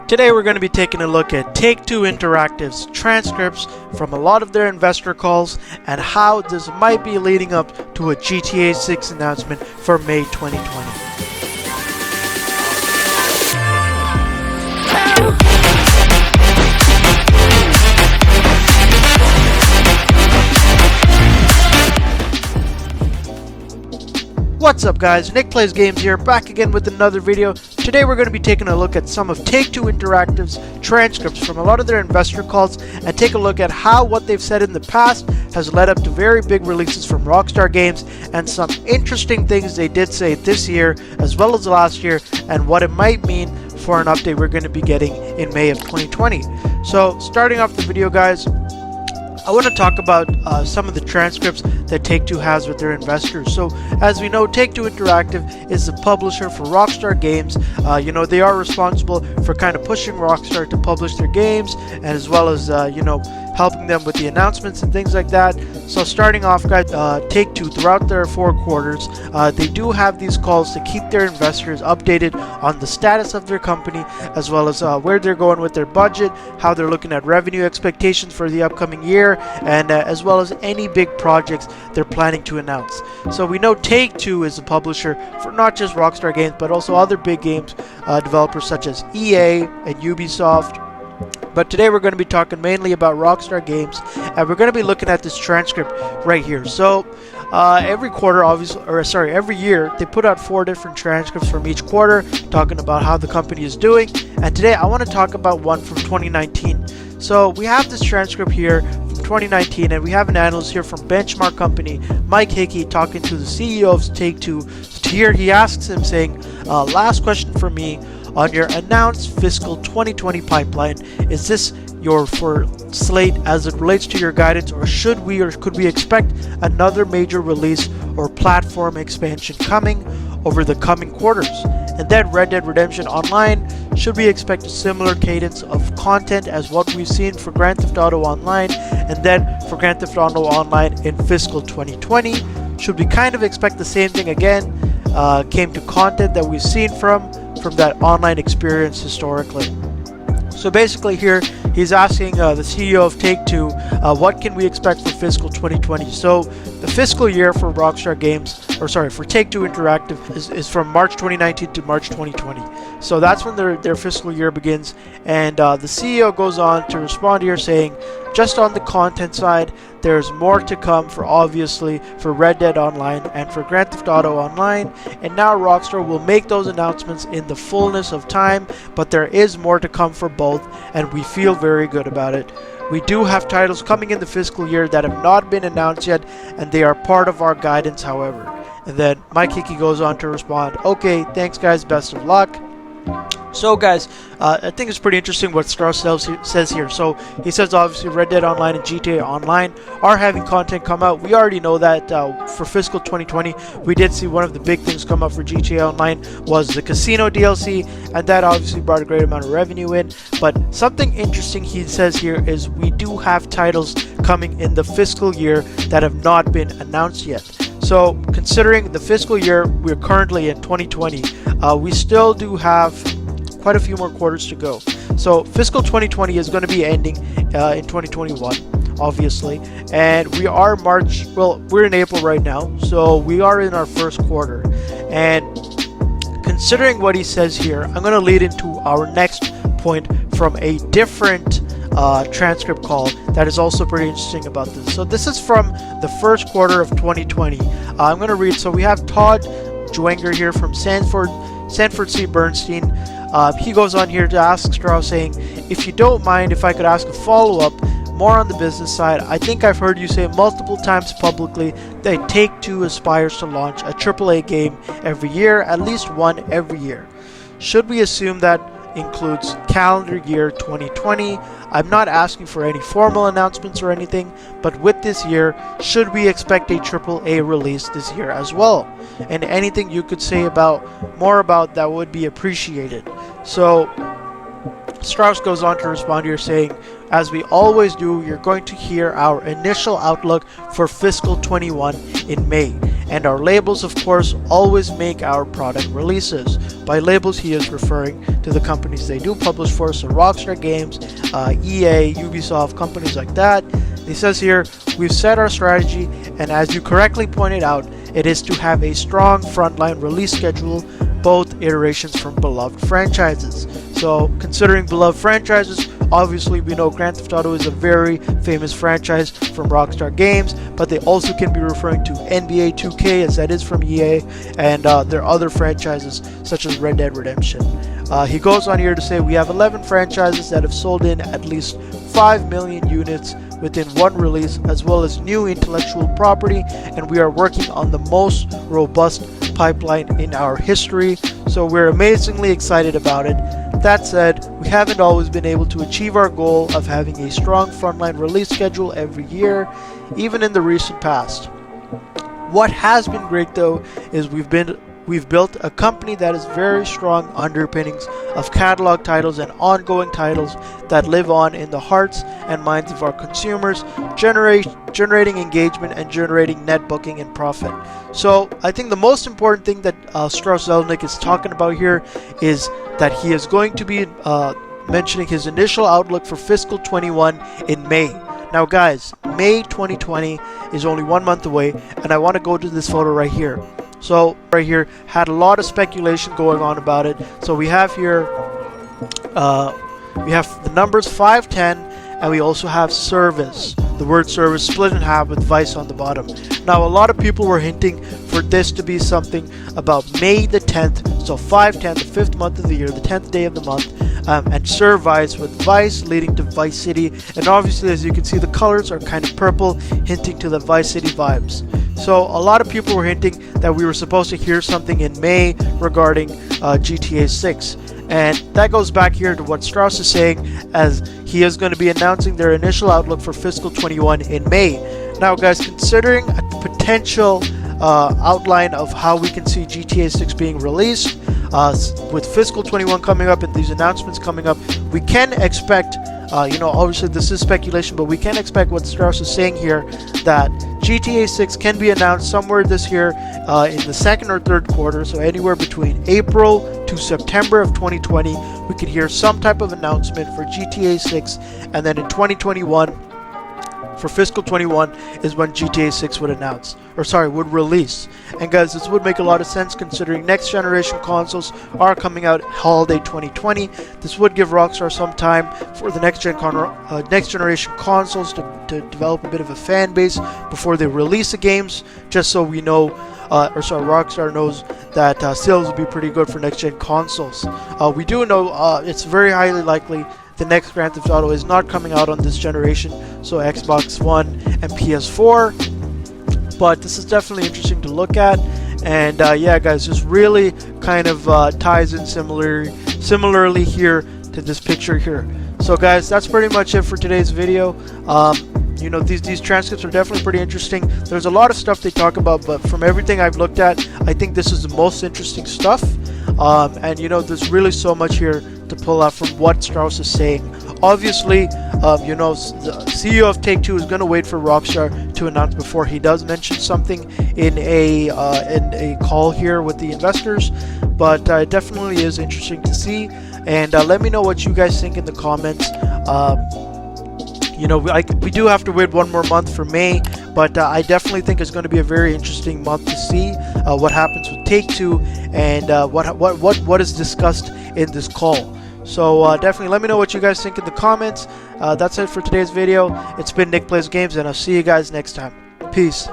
Today we're going to be taking a look at Take-Two Interactive's transcripts from a lot of their investor calls and how this might be leading up to a GTA 6 announcement for May 2020. What's up guys, Nick Plays Games here, back again with another video. Today we're going to be taking a look at some of Take-Two Interactive's transcripts from a lot of their investor calls and take a look at how what they've said in the past has led up to very big releases from Rockstar Games and some interesting things they did say this year as well as last year and what it might mean for an update we're going to be getting in May of 2020. So starting off the video guys, I want to talk about some of the transcripts that Take-Two has with their investors. So, as we know, Take-Two Interactive is the publisher for Rockstar Games. They are responsible for kind of pushing Rockstar to publish their games, and as well as, helping them with the announcements and things like that. So, starting off, guys, Take-Two, throughout their 4 quarters, they do have these calls to keep their investors updated on the status of their company, as well as where they're going with their budget, how they're looking at revenue expectations for the upcoming year, and as well as any big projects they're planning to announce. So we know Take-Two is a publisher for not just Rockstar Games but also other big games developers such as EA and Ubisoft. But today we're going to be talking mainly about Rockstar Games, and we're going to be looking at this transcript right here. So every year they put out 4 different transcripts from each quarter talking about how the company is doing, and today I want to talk about one from 2019. So we have this transcript here from 2019, and we have an analyst here from Benchmark Company, Mike Hickey, talking to the CEO of Take-Two. So here he asks him saying, last question for me, on your announced fiscal 2020 pipeline, is this your slate as it relates to your guidance, or could we expect another major release or platform expansion coming over the coming quarters? And then Red Dead Redemption Online, should we expect a similar cadence of content as what we've seen for Grand Theft Auto Online? And then for Grand Theft Auto Online in fiscal 2020, should we kind of expect the same thing again? Came to content that we've seen from that online experience historically. So basically here, he's asking the CEO of Take-Two, what can we expect for fiscal 2020? So the fiscal year for Rockstar Games, for Take-Two Interactive is from March 2019 to March 2020. So that's when their fiscal year begins. And the CEO goes on to respond here saying, just on the content side, there's more to come for Red Dead Online and for Grand Theft Auto Online, and now Rockstar will make those announcements in the fullness of time, but there is more to come for both, and we feel very good about it. We do have titles coming in the fiscal year that have not been announced yet, and they are part of our guidance, however. And then Mike Hickey goes on to respond, okay, thanks guys, best of luck. So guys, I think it's pretty interesting what Strauss says here. So he says obviously Red Dead Online and GTA Online are having content come out. We already know that for fiscal 2020, we did see one of the big things come up for GTA Online was the Casino DLC, and that obviously brought a great amount of revenue in. But something interesting he says here is we do have titles coming in the fiscal year that have not been announced yet. So considering the fiscal year we're currently in 2020, we still do have quite a few more quarters to go. So fiscal 2020 is going to be ending in 2021, obviously, and we're in April right now, so we are in our first quarter. And considering what he says here, I'm going to lead into our next point from a different transcript call that is also pretty interesting about this. So this is from the first quarter of 2020. I'm going to read. So we have Todd Dwenger here from Sanford C. Bernstein. He goes on here to ask Strauss saying, if you don't mind if I could ask a follow-up more on the business side, I think I've heard you say multiple times publicly that Take-Two aspires to launch a AAA game every year, at least one every year. Should we assume that includes calendar year 2020? I'm not asking for any formal announcements or anything, but with this year, should we expect a AAA release this year as well? And anything you could say more about that would be appreciated. So Strauss goes on to respond here saying, as we always do, you're going to hear our initial outlook for fiscal 21 in May. and our labels, of course, always make our product releases. By labels, he is referring to the companies they do publish for, so Rockstar Games, EA, Ubisoft, companies like that. He says here, we've set our strategy, and as you correctly pointed out, it is to have a strong frontline release schedule, both iterations from beloved franchises. So considering beloved franchises, obviously we know Grand Theft Auto is a very famous franchise from Rockstar Games, but they also can be referring to NBA 2K, as that is from EA, and their other franchises such as Red Dead Redemption. He goes on here to say we have 11 franchises that have sold in at least 5 million units within one release, as well as new intellectual property, and we are working on the most robust pipeline in our history, so we're amazingly excited about it. That said, we haven't always been able to achieve our goal of having a strong frontline release schedule every year, even in the recent past. What has been great though is we've built a company that has very strong underpinnings of catalog titles and ongoing titles that live on in the hearts and minds of our consumers, generating engagement and generating net booking and profit. So I think the most important thing that Strauss Zelnick is talking about here is that he is going to be mentioning his initial outlook for fiscal 21 in May. Now guys, May 2020 is only 1 month away, and I want to go to this photo right here. So right here had a lot of speculation going on about it. So we have here we have the numbers 510, and we also have service, the word service split in half with Vice on the bottom. Now a lot of people were hinting for this to be something about May the 10th, so 510, the 5th month of the year, the 10th day of the month, and serve Vice with Vice leading to Vice City, and obviously as you can see the colors are kind of purple, hinting to the Vice City vibes. So a lot of people were hinting that we were supposed to hear something in May regarding GTA 6. And that goes back here to what Strauss is saying, as he is going to be announcing their initial outlook for fiscal 21 in May. Now guys, considering a potential outline of how we can see GTA 6 being released, with fiscal 21 coming up and these announcements coming up, we can expect, obviously this is speculation, but we can expect what Strauss is saying here, that GTA 6 can be announced somewhere this year in the second or third quarter, so anywhere between April to September of 2020, we could hear some type of announcement for GTA 6, and then in 2021, for fiscal 21 is when GTA 6 would release. And guys, this would make a lot of sense considering next generation consoles are coming out holiday 2020. This would give Rockstar some time for the next generation consoles to develop a bit of a fan base before they release the games, just so we know, Rockstar knows that sales will be pretty good for next gen consoles. We do know it's very highly likely the next Grand Theft Auto is not coming out on this generation, so Xbox One and PS4, but this is definitely interesting to look at. And yeah guys, this really kind of ties in similarly here to this picture here. So guys, that's pretty much it for today's video. These transcripts are definitely pretty interesting. There's a lot of stuff they talk about, but from everything I've looked at, I think this is the most interesting stuff. And there's really so much here to pull out from what Strauss is saying. Obviously, the CEO of Take-Two is going to wait for Rockstar to announce before he does mention something in a call here with the investors. But it definitely is interesting to see. And let me know what you guys think in the comments. We do have to wait 1 more month for May, but I definitely think it's going to be a very interesting month to see what happens with Take-Two and what is discussed in this call. So definitely let me know what you guys think in the comments. That's it for today's video. It's been Nick Plays Games, and I'll see you guys next time. Peace.